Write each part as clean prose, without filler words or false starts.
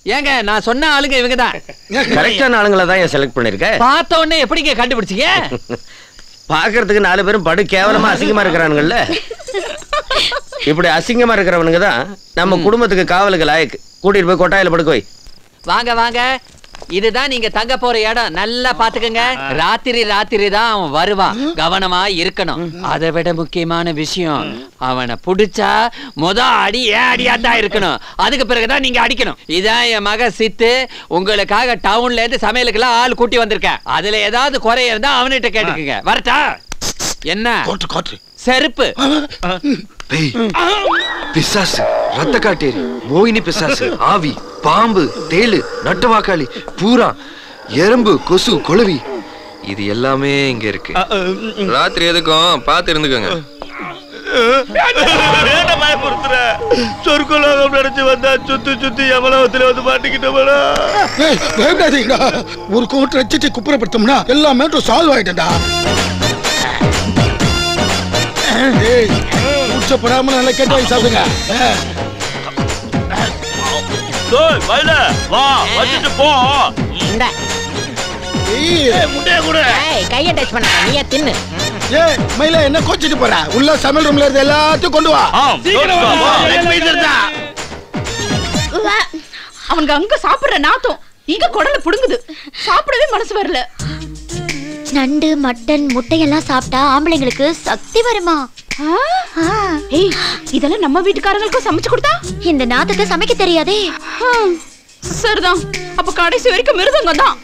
ஏங்க நான் சொன்ன ஆளுங்க இவங்கதான். கரெக்டான ஆளுங்களை தான் செலக்ட் பண்ணிருக்கேன். பார்த்த உடனே எப்படிங்க கண்டுபிடிச்சீங்க? பாக்குறதுக்கு 4 பேரும் படு கேவலமா அசிங்கமா இருக்கிறானுங்கல்ல. இப்படி அசிங்கமா இருக்கிறவனுங்க தான் நம்ம குடும்பத்துக்கு காவலுக்கு லாயக்கு. கூட்டிட்டு போய் கொட்டாயில படுக்க வை. வாங்க வாங்க, இதுதான் நீங்க தங்க போற இடம். நல்லா பாத்துக்கங்க. ராத்திரி தான் அவன் வருவான். கவனமா இருக்கணும். அதை விட முக்கியமான விஷயம், அவனை புடிச்சா அடி அடியாதான் இருக்கணும். அதுக்கு பிறகுதான் நீங்க அடிக்கணும். இதான் என் மக சித்து. உங்களுக்காக டவுன்ல இருந்து சமையலுக்கெல்லாம் ஆள் கூட்டி வந்திருக்கேன். அதுல ஏதாவது குறை இருந்தா அவன்கிட்ட கேட்டுக்குங்க. வரட்டா? என்ன செருப்பு? பிசாசு, ரத்த காட்டேரி, மோகினி பிசாசு, ஆவி, பாம்பு, தேளு, நட்டுவாக்காளி, பூரா, எறும்பு, கொசு, கொழுவி, இது எல்லாமே இங்க இருக்கு. ராத்திரி எதுக்கும் பார்த்து இருந்துக்கோங்க. சொர்க்கலோகம் நினைச்சு வந்தா சுத்தி எவ்வளவுல வந்து மாட்டிக்கிட்டோம்டா. ஒரு கோட்டை வச்சு குப்புறப்படுத்தோம்னா எல்லா மேட்டரும் சால்வ் ஆயிட்டா. உச்சப்படாம நல்லா கேட்டு வாங்கி சாப்பிடுங்க. வா வச்சுட்டு போ. முட்டைய கூட கையை டச் பண்ண நீயே தின்னு. மயில என்ன கோச்சிட்டு போற? உள்ள சமையல் ரூம்ல இருந்து எல்லாத்தையும் கொண்டு வா. அவனுக்கு அங்க சாப்பிடுற நாத்தம் இங்க குடல புடுங்குது. சாப்பிடவே மனசு வரல. நண்டு, மட்டன், முட்டையெல்லாம் சாப்பிட்டா ஆம்பளைங்களுக்கு சக்தி வருமா? ஏய், இதெல்லாம் நம்ம வீட்டுக்காரங்களுக்கும் சமைச்சு கொடுத்தா? இந்த நாத்தத்தை சமைக்க தெரியாதே. சரிதான், அப்ப கடைசி வரைக்கும் மிருதங்கம் தான்.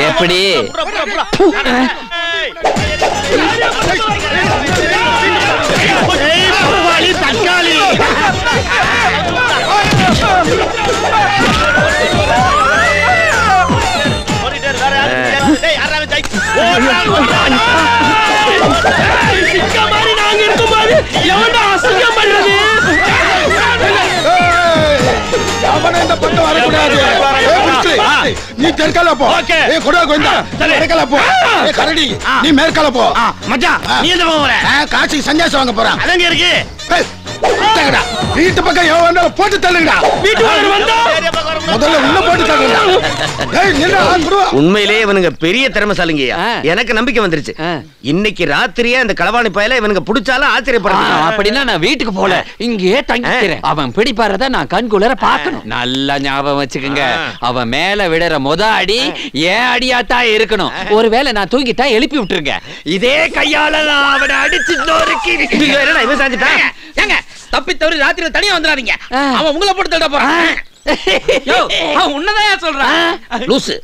எப்படி தக்காளி நீ தெற்கால போ. கரடி நீ மேற்கால போ. மச்சான் நீ எந்த போற? காட்சி சன்னியாசம் வாங்க போறான். அதங்க இருக்கு. வீட்டு பக்கம் எவன் வந்தாலும் போட்டு தள்ளுங்கடா. முதல்ல உள்ள போட்டு தள்ளுங்கடா. உண்மையிலேயே இவனுங்க பெரிய திறமைசாலிங்கய்யா. எனக்கு நம்பிக்கை வந்துருச்சு. இன்னைக்கு ராத்திரியே அந்த களவாணி பயல இவனுங்க புடிச்சாலும் ஆச்சரியப்படுறான். அப்படின்னா நான் வீட்டுக்கு போல இங்கேயே தங்கிக்கிறேன். அவன் பிடிப்பாரத நான் கண்குளர பார்க்கணும். நல்லா ஞாபகம் வச்சுக்கோங்க. அவன் மேல விடுற அடி ஏன் அடியாத்தான் இருக்கணும். ஒருவேளை நான் தூங்கிட்டா எழுப்பி விட்டுருங்க. இதே கையால நான் அவனை அடிச்சு இவன் சாஞ்சிட்டான். ஏங்க தப்பி தவறி ராத்திரி தனியா வந்துடாதீங்க. அவன் உங்களை போட்டு தள்ள போறான். அவன் உன்னதான் சொல்றான். லூசு.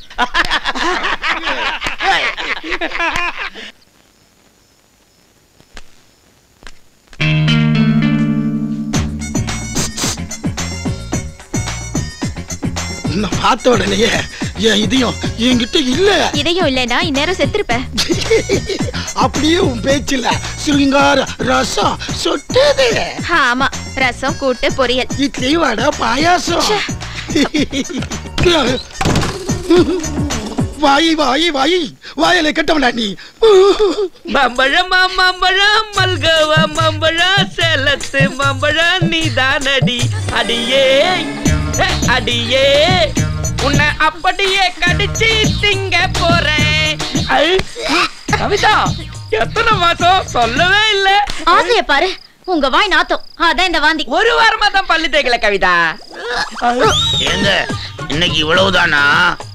நான் பார்த்த உடனேயே என் இதயம் என்கிட்ட இல்ல. இதயம் இல்லைன்னா இந்நேரம் செத்துருப்பேன். அப்படியே உன் பேச்சுல சிருங்கார ரசம் சொட்டது. ஆமா, ரசம், கூட்டு, பொரியல், இட்லி, வடை, பாயாசம். வாய் வாய் வாய் வாயில கட்டவனா நீ. மம்பழம் மம்பழம் மல்கவ மம்பழம் செலத்து மம்பழம் நீதானடி அடியே அடியே உன்னை அப்படியே கடிச்சு திங்க போறேன். கவிதா எத்தனை மாசம் சொல்லவே இல்ல. ஆசைய பாரு, உங்க வாய் நாத்தம். அதான் இந்த வாந்தி. ஒரு வாரமா தான் பல்லு தேய்க்கல கவிதா. ஏங்க இன்னைக்கு இவ்வளவுதானா?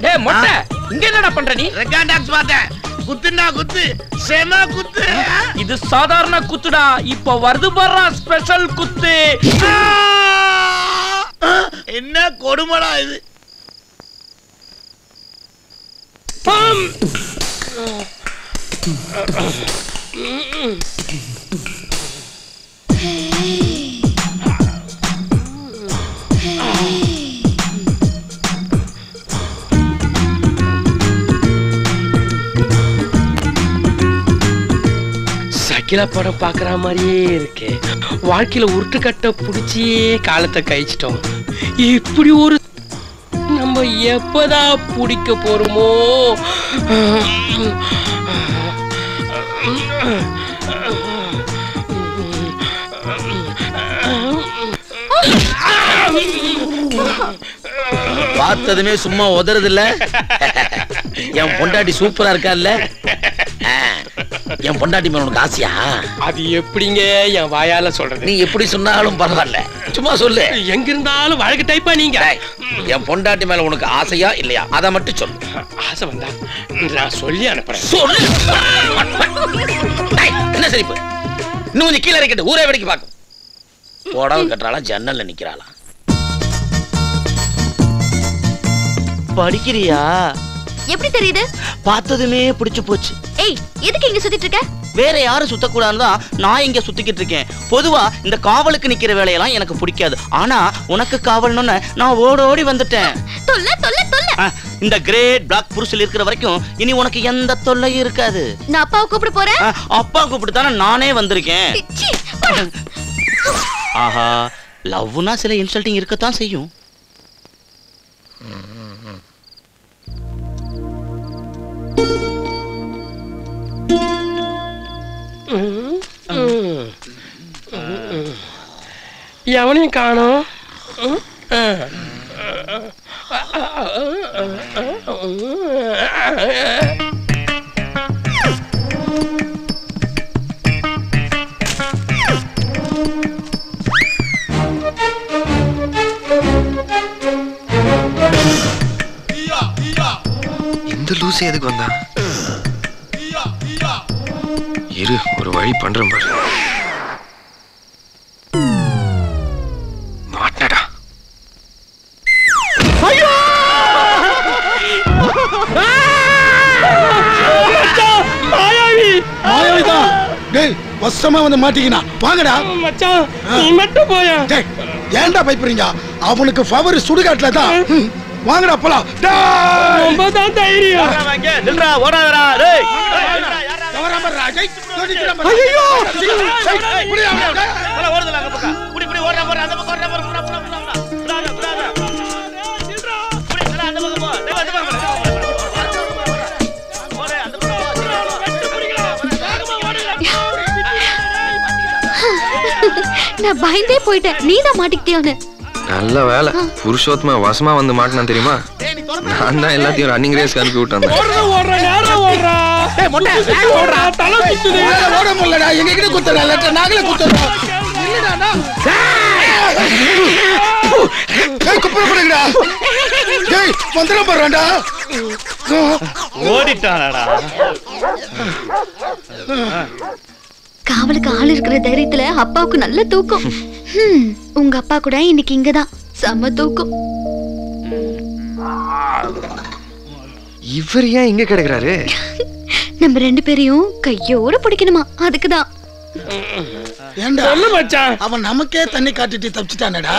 டேய் மொட்டை, இங்க என்னடா பண்ற நீ? ரெக்கார்ட் டாக்ஸ் பார்த்தேன். குத்துனா குத்து, செம குத்து. இது சாதாரண குத்துடா. இப்ப வருது பாறா ஸ்பெஷல் குத்து. என்ன கொடுமடா இது. அகிலா படம் பாக்குற மாதிரியே இருக்கு. வாழ்க்கையில உருட்டுக்கட்டை புடிச்சி காலத்தை கழிச்சிட்டோம். இப்படி ஒரு நம்ம எப்பதான் பிடிக்க போறோமோ? பார்த்ததுமே சும்மா உதறது இல்ல. என் பொண்டாட்டி சூப்பரா இருக்கா இல்ல? என் பொண்டாட்டி மேல உனக்கு ஆசையா? அது எப்படிங்க என் வாயால சொல்றது? நீ எப்படி சொன்னாலும் பரவாயில்ல, சும்மா சொல்லு. எங்க இருந்தாலும் வழக்கு டைப்பா நீங்க. என் பொண்டாட்டி மேல உனக்கு ஆசையா இல்லையா அதை மட்டும் சொல்லு. ஆசை வந்தா நான் சொல்லி அனுப்புறேன். சொல்லு. என்ன சிரிப்பு? இன்னும் கொஞ்சம் கீழே இறக்கிட்டு ஊரே வேடிக்கை பார்க்கும். புடவை கட்டுறாளா, ஜன்னல்ல நிக்கிறாளா? படிக்கிறியா? எப்படி தெரியுது? பார்த்ததுமே பிடிச்சு போச்சு. ஏய், எதுக்கு இங்க சுத்திட்டு இருக்க? வேற யாரும் சுத்தக்கூடாதுன்னு தான் நான் இங்க சுத்திக்கிட்டு இருக்கேன். பொதுவா இந்த காவலுக்கு நிக்கிற வேலையெல்லாம் எனக்கு பிடிக்காது. ஆனா உனக்கு காவல்னு நான் ஓடி வந்துட்டேன். தொல்லை தொல்லை தொல்லை. இந்த கிரேட் பிளாக் புருஷில் இருக்கிற வரைக்கும் இனி உனக்கு எந்த தொல்லையும் இருக்காது. நான் அப்பாவை கூப்பிட போறேன். அப்பா கூப்பிட்டு தானே நானே வந்திருக்கேன். ஆஹா, லவ்னா சில இன்சல்ட்டிங் இருக்கத்தான் செய்யும். எவனையும் காணோம். இந்த லூசு எதுக்கு வந்தா? இரு, ஒரு வழி பண்றேன் பாரு. மாட்டடா. ஐயோ! மாயாவி! மாயாவிதான். டேய், வசமா வந்து மாட்டிக்கினா. வாங்கடா. மச்சான், நீ மட்டும் போயா. டேய், ஏன்டா பயப்படுறீங்க? அவனுக்கு பவர் சுடுகாட்டுல தான். வாங்கடா போலாம். ரொம்ப தான் தைரியம். வாங்க, நில்றா, ஓடாதடா. டேய். தவறாம ராஜை. ஐயோ! புடியா. போல ஓடுதல அங்க பக்கம். புடி ஓடுறா அந்த பக்கம் ஓடுறா போடா. நான் பயந்தே போயிட்டேன். நீதான் மாட்டிக்கிட்டியோன்னு. நல்ல வேலை, புருஷோத்தமா வசமா வந்து மாட்டினா தெரியுமா? நான் தான் எல்லாத்தையும் ரன்னிங் ரேஸ்க்கு அனுப்பி விட்டேன். ஓடுறா நேரா ஓடுறா. டேய் மொட்டை, ஓடுறா. தலை சுத்துது. ஓட முடியலடா. எங்க கிட்ட குத்துறா? லெட்டர் நாங்களே குத்துறோம். இல்லடா. டேய் குப்புற போடுங்கடா. டேய் வந்தற போறடா. ஓடிட்டானடா. காவலுக்கு ஆள் இருக்கிற தைரியத்துல அப்பாவுக்கு நல்ல தூக்கம். உங்க அப்பா கூட இன்னைக்கு இங்கதான். செம்ம தூக்கம். இவர் ஏன் இங்க கிடக்குறாரு? நம்ம ரெண்டு பேரையும் கையோட பிடிக்கணுமா, அதுக்குதான். ஏண்டா சொல்லு மச்சான். அவன் நமக்கே தண்ணி காட்டிட்டு தப்பிச்சிட்டானடா.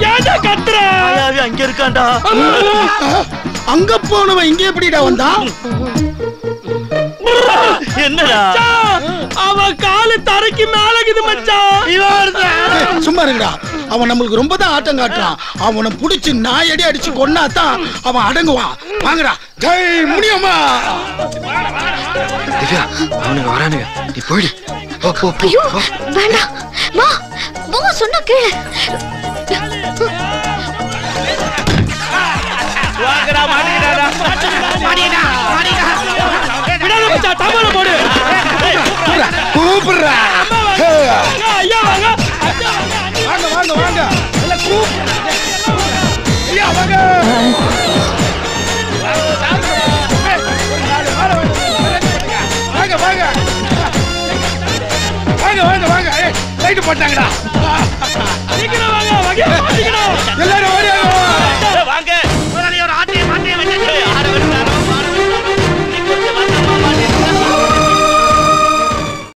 ஏன்டா கத்துற? மாயாவி அங்க இருக்கான்டா. அங்க போனவன் இங்க எப்படிடா வந்தான்? என்னடா? அவன் காலு தரைக்கு மேலக்குது மச்சான். சும்மா இருங்கடா. அவன் நம்மளுக்கு ரொம்ப தான் ஆட்டம் காட்டுறான். அவனை புடிச்சு நாயடி அடிச்சு கொன்னாதான் அவன் அடங்குவான். வாங்கடா. ஜெய் முடியுமா? திவ்யா, அவனுங்க வரானுங்க, நீ போயிடு. போ போ போ. ஐயோ, வேண்டாம். வா வா, சொன்னா கேளு. வாங்கடா, மாட்டிடா. மாடிடா. விடாத மச்சான், தமால போடு. கூப்பிடுறா. ஐயா வாங்க. வாங்க வாங்க வாங்க. இல்ல கூப்பிடு. ஐயா வாங்க. வாங்க வாங்க. வாங்க வாங்க வாங்க. லைட் போட்டாங்கடா. சீக்கிரம் வாங்க. எல்லாரும் ஓடி வாங்க.